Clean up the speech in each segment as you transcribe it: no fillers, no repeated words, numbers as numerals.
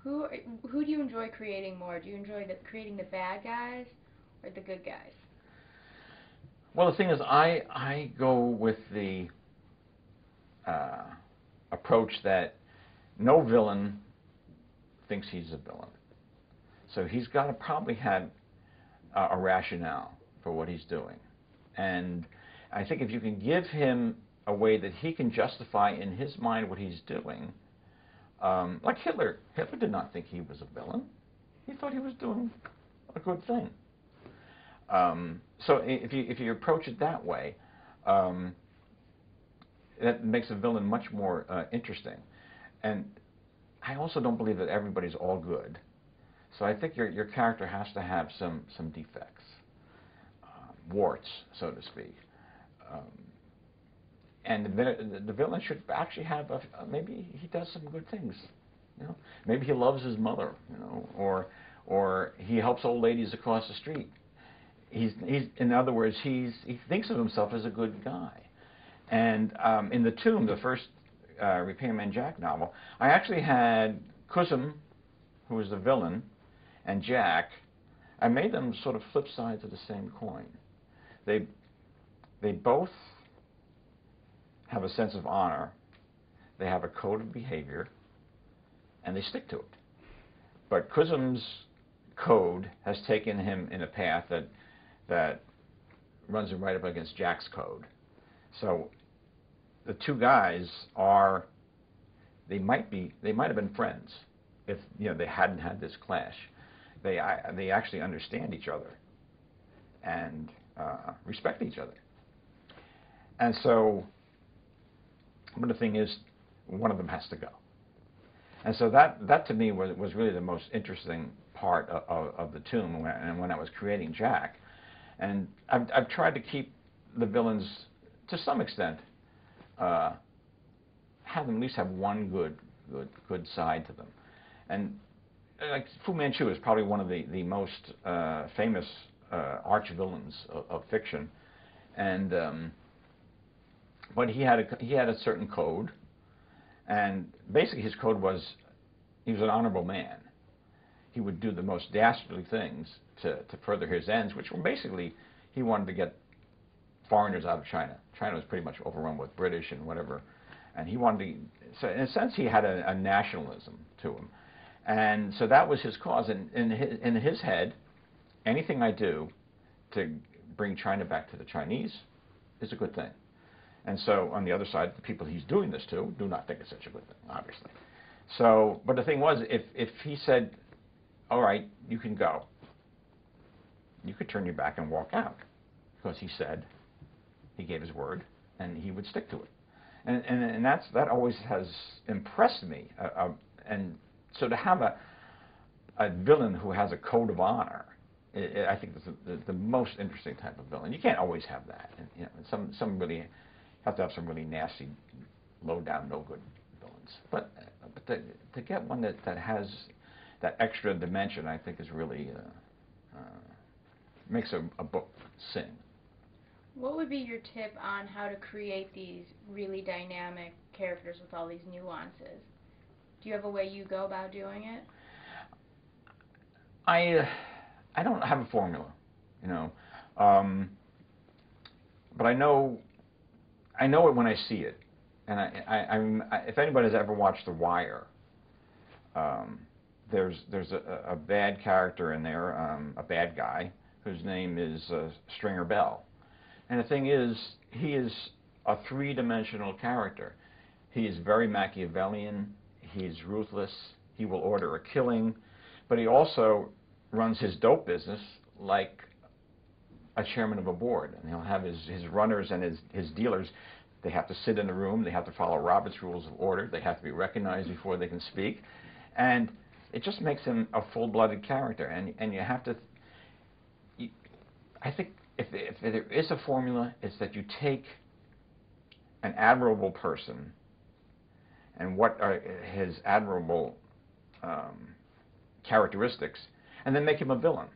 Who who do you enjoy creating more? Do you enjoy creating the bad guys or the good guys? Well, the thing is, I go with the uh, approach that no villain thinks he's a villain. So he's got to probably have a rationale for what he's doing. And I think if you can give him a way that he can justify in his mind what he's doing, like Hitler. Hitler did not think he was a villain. He thought he was doing a good thing. So if you approach it that way, um, that makes a villain much more interesting. And I also don't believe that everybody's all good. So I think your character has to have some defects, warts, so to speak. Um, and the villain should actually have maybe he does some good things. You know, maybe he loves his mother. You know, or he helps old ladies across the street. He's in other words, he thinks of himself as a good guy. And in The Tomb, the first Repayment Jack novel, I actually had Kusum, who was the villain, and Jack. I made them sort of flip sides of the same coin. They both have a sense of honor. They have a code of behavior, and they stick to it. But Kusum's code has taken him in a path that runs him right up against Jack's code. So the two guys they might have been friends if they hadn't had this clash. They actually understand each other and respect each other. And so, but the thing is, one of them has to go. And so that to me was really the most interesting part of The Tomb when I was creating Jack. And I've tried to keep the villains, to some extent, have them at least have one good side to them. And like Fu Manchu is probably one of the most famous arch villains of fiction, and but he had a certain code, and basically his code was he was an honorable man. He would do the most dastardly things to further his ends, which were basically he wanted to get foreigners out of China. China was pretty much overrun with British and whatever, and he wanted to. So in a sense, he had a nationalism to him, and so that was his cause. And in his head, anything I do to bring China back to the Chinese is a good thing. And so on the other side, the people he's doing this to do not think it's such a good thing, obviously. So, but the thing was, if he said, all right, you can go, you could turn your back and walk out, because he gave his word, and he would stick to it. And that always has impressed me. And so to have a villain who has a code of honor, I think is the most interesting type of villain. You can't always have that. And, some really have to have some really nasty, low down, no good villains. But to get one that has that extra dimension, I think is really makes a book sing. What would be your tip on how to create these really dynamic characters with all these nuances? Do you have a way you go about doing it? I don't have a formula, but I know it when I see it. And if anybody has ever watched The Wire, there's a bad character in there, a bad guy whose name is Stringer Bell. And the thing is, he is a three-dimensional character. He is very Machiavellian. He's ruthless. He will order a killing, but he also runs his dope business like a chairman of a board. And he'll have his runners and his dealers. They have to sit in a room. They have to follow Robert's Rules of Order. They have to be recognized before they can speak. And it just makes him a full-blooded character. And you have to... I think if there is a formula, it's that you take an admirable person and what are his admirable characteristics, and then make him a villain.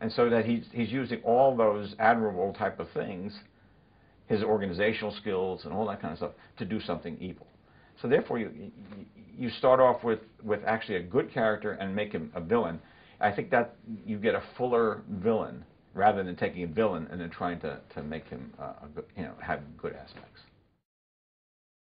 And so that he's using all those admirable type of things, his organizational skills and all that kind of stuff, to do something evil. So therefore, you start off with actually a good character and make him a villain. I think that you get a fuller villain rather than taking a villain and then trying to make him have good aspects.